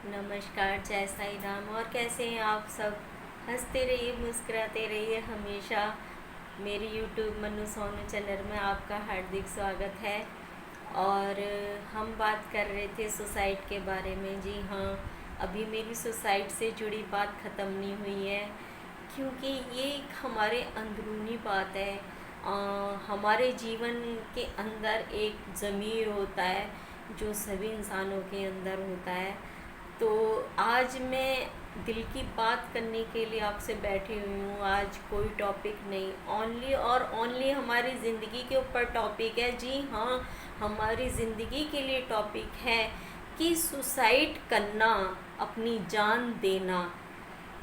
नमस्कार, जय साईं राम। और कैसे हैं आप सब? हंसते रहिए, मुस्कुराते रहिए हमेशा। मेरी यूट्यूब मन्नू सोनू चैनल में आपका हार्दिक स्वागत है। और हम बात कर रहे थे सुसाइड के बारे में। जी हाँ, अभी मेरी सुसाइड से जुड़ी बात ख़त्म नहीं हुई है, क्योंकि ये एक हमारे अंदरूनी बात है। हमारे जीवन के अंदर एक ज़मीर होता है जो सभी इंसानों के अंदर होता है। तो आज मैं दिल की बात करने के लिए आपसे बैठी हुई हूँ। आज कोई टॉपिक नहीं, ओनली और ओनली हमारी ज़िंदगी के ऊपर टॉपिक है। जी हाँ, हमारी ज़िंदगी के लिए टॉपिक है कि सुसाइड करना, अपनी जान देना,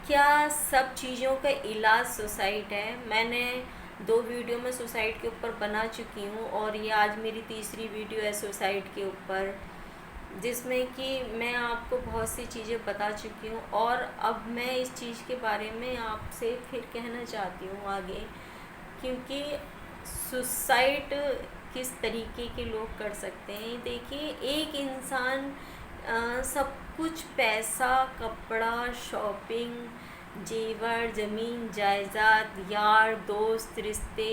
क्या सब चीज़ों का इलाज सुसाइड है। मैंने 2 वीडियो में सुसाइड के ऊपर बना चुकी हूँ और ये आज मेरी तीसरी वीडियो है सुसाइड के ऊपर, जिसमें कि मैं आपको बहुत सी चीज़ें बता चुकी हूँ। और अब मैं इस चीज़ के बारे में आपसे फिर कहना चाहती हूँ आगे, क्योंकि सुसाइड किस तरीके के लोग कर सकते हैं। देखिए, एक इंसान सब कुछ, पैसा, कपड़ा, शॉपिंग, जेवर, ज़मीन जायदाद, यार दोस्त, रिश्ते,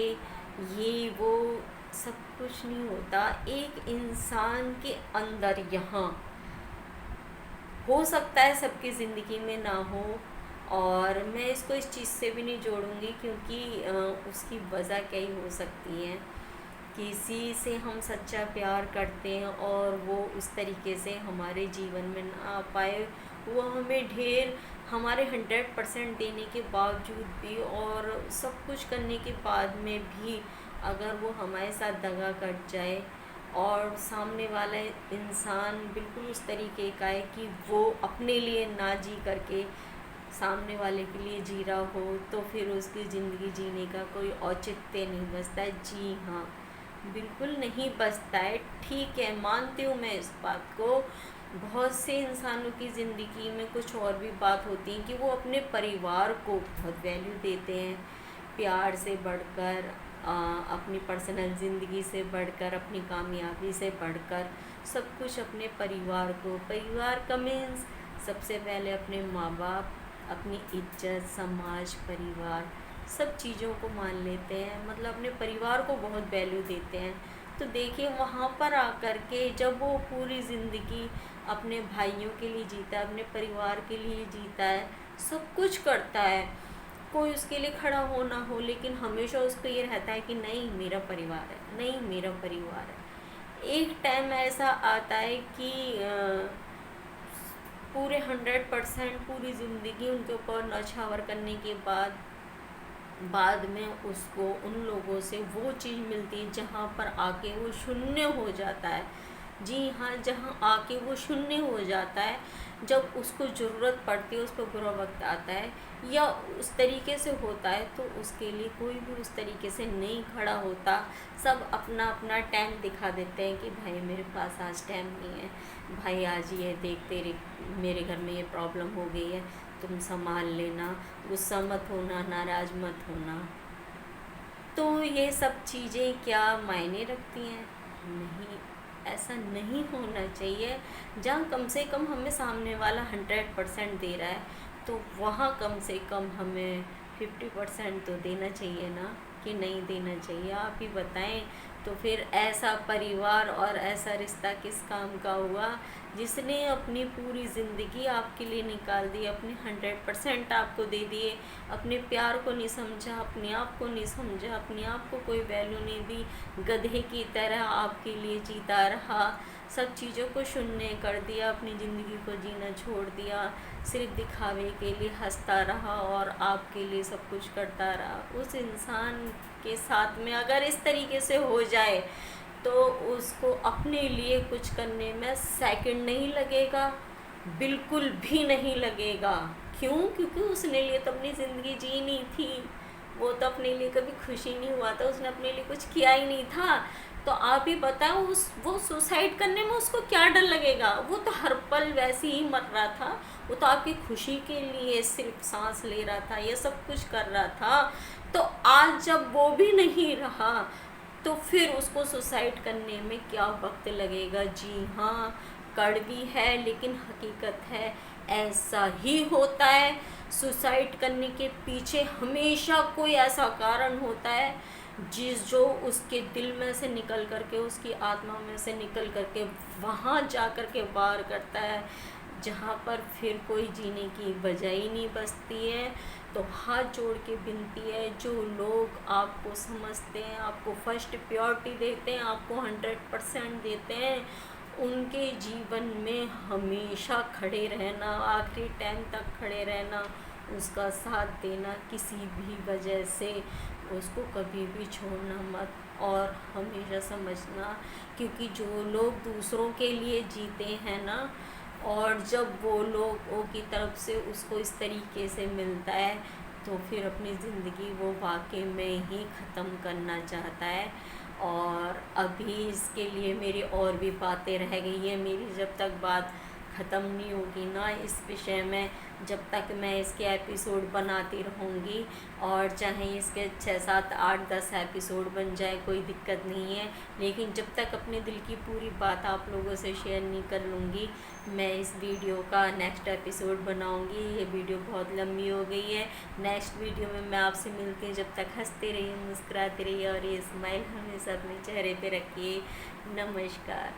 ये वो सब कुछ नहीं होता। एक इंसान के अंदर यहाँ हो सकता है सबकी ज़िंदगी में ना हो, और मैं इसको इस चीज़ से भी नहीं जोड़ूंगी, क्योंकि उसकी वजह क्या ही हो सकती है। किसी से हम सच्चा प्यार करते हैं और वो उस तरीके से हमारे जीवन में ना आ पाए, वो हमें ढेर हमारे 100% देने के बावजूद भी और सब कुछ करने के बाद में भी अगर वो हमारे साथ दगा कर जाए और सामने वाला इंसान बिल्कुल उस तरीके का है कि वो अपने लिए ना जी करके सामने वाले के लिए जी रहा हो, तो फिर उसकी ज़िंदगी जीने का कोई औचित्य नहीं बचता है। जी हाँ, बिल्कुल नहीं बचता है। ठीक है, मानती हूँ मैं इस बात को। बहुत से इंसानों की ज़िंदगी में कुछ और भी बात होती है कि वो अपने परिवार को बहुत वैल्यू देते हैं, प्यार से बढ़कर, अपनी पर्सनल ज़िंदगी से बढ़कर, अपनी कामयाबी से बढ़कर, सब कुछ अपने परिवार को। परिवार का मीन्स सबसे पहले अपने माँ बाप, अपनी इज्जत, समाज, परिवार, सब चीज़ों को मान लेते हैं, मतलब अपने परिवार को बहुत वैल्यू देते हैं। तो देखिए, वहाँ पर आकर के जब वो पूरी ज़िंदगी अपने भाइयों के लिए जीता है, अपने परिवार के लिए जीता है, सब कुछ करता है, कोई उसके लिए खड़ा हो ना हो, लेकिन हमेशा उसको ये रहता है कि नहीं मेरा परिवार है, नहीं मेरा परिवार है। एक टाइम ऐसा आता है कि पूरे 100% पूरी ज़िंदगी उनके ऊपर नौछावर करने के बाद में उसको उन लोगों से वो चीज़ मिलती है जहाँ पर आके वो शून्य हो जाता है। जी हाँ, जहाँ आके वो शून्य हो जाता है, जब उसको ज़रूरत पड़ती है, उस पर बुरा वक्त आता है या उस तरीके से होता है, तो उसके लिए कोई भी उस तरीके से नहीं खड़ा होता। सब अपना अपना टाइम दिखा देते हैं कि भाई मेरे पास आज टाइम नहीं है, भाई आज ये देख तेरे मेरे घर में ये प्रॉब्लम हो गई है, तुम संभाल लेना, गुस्सा मत होना, नाराज़ मत होना। तो ये सब चीज़ें क्या मायने रखती हैं? नहीं, ऐसा नहीं होना चाहिए। जहाँ कम से कम हमें सामने वाला 100% दे रहा है, तो वहाँ कम से कम हमें 50% तो देना चाहिए ना, कि नहीं देना चाहिए? आप ही बताएं। तो फिर ऐसा परिवार और ऐसा रिश्ता किस काम का हुआ, जिसने अपनी पूरी ज़िंदगी आपके लिए निकाल दी, अपने 100% आपको दे दिए, अपने प्यार को नहीं समझा, अपने आप को नहीं समझा, अपने आप को कोई वैल्यू नहीं दी, गधे की तरह आपके लिए जीता रहा, सब चीज़ों को शून्य कर दिया, अपनी ज़िंदगी को जीना छोड़ दिया, सिर्फ दिखावे के लिए हंसता रहा और आपके लिए सब कुछ करता रहा। उस इंसान के साथ में अगर इस तरीके से हो जाए, तो उसको अपने लिए कुछ करने में सेकंड नहीं लगेगा, बिल्कुल भी नहीं लगेगा। क्यों? क्योंकि उसने लिए तो अपनी ज़िंदगी जी नहीं थी, वो तो अपने लिए कभी खुशी नहीं हुआ था, उसने अपने लिए कुछ किया ही नहीं था। तो आप ही बताओ, वो सुसाइड करने में उसको क्या डर लगेगा? वो तो हर पल वैसे ही मर रहा था, वो तो आपकी खुशी के लिए सिर्फ सांस ले रहा था, ये सब कुछ कर रहा था। तो आज जब वो भी नहीं रहा, तो फिर उसको सुसाइड करने में क्या वक्त लगेगा? जी हाँ, कड़वी है लेकिन हकीकत है, ऐसा ही होता है। सुसाइड करने के पीछे हमेशा कोई ऐसा कारण होता है जो उसके दिल में से निकल करके, उसकी आत्मा में से निकल करके वहाँ जा कर के वार करता है, जहाँ पर फिर कोई जीने की वजह ही नहीं बचती है। तो हाथ जोड़ के विनती है, जो लोग आपको समझते हैं, आपको फर्स्ट प्रायोरिटी देते हैं, आपको 100% देते हैं, उनके जीवन में हमेशा खड़े रहना, आखिरी टाइम तक खड़े रहना, उसका साथ देना, किसी भी वजह से उसको कभी भी छोड़ना मत। और हमेशा समझना, क्योंकि जो लोग दूसरों के लिए जीते हैं ना, और जब वो लोगों की तरफ से उसको इस तरीके से मिलता है, तो फिर अपनी ज़िंदगी वो वाकई में ही ख़त्म करना चाहता है। और अभी इसके लिए मेरी और भी बातें रह गई हैं। मेरी जब तक बात ख़त्म नहीं होगी ना इस विषय में, जब तक मैं इसके एपिसोड बनाती रहूँगी, और चाहे इसके 6, 7, 8, 10 एपिसोड बन जाए, कोई दिक्कत नहीं है, लेकिन जब तक अपने दिल की पूरी बात आप लोगों से शेयर नहीं कर लूँगी, मैं इस वीडियो का नेक्स्ट एपिसोड बनाऊँगी। ये वीडियो बहुत लंबी हो गई है। नेक्स्ट वीडियो में मैं आपसे मिलती हूँ। जब तक हंसते रहिए, मुस्कुराते रहिए और ये स्माइल हमेशा अपने चेहरे पे रखिए। नमस्कार।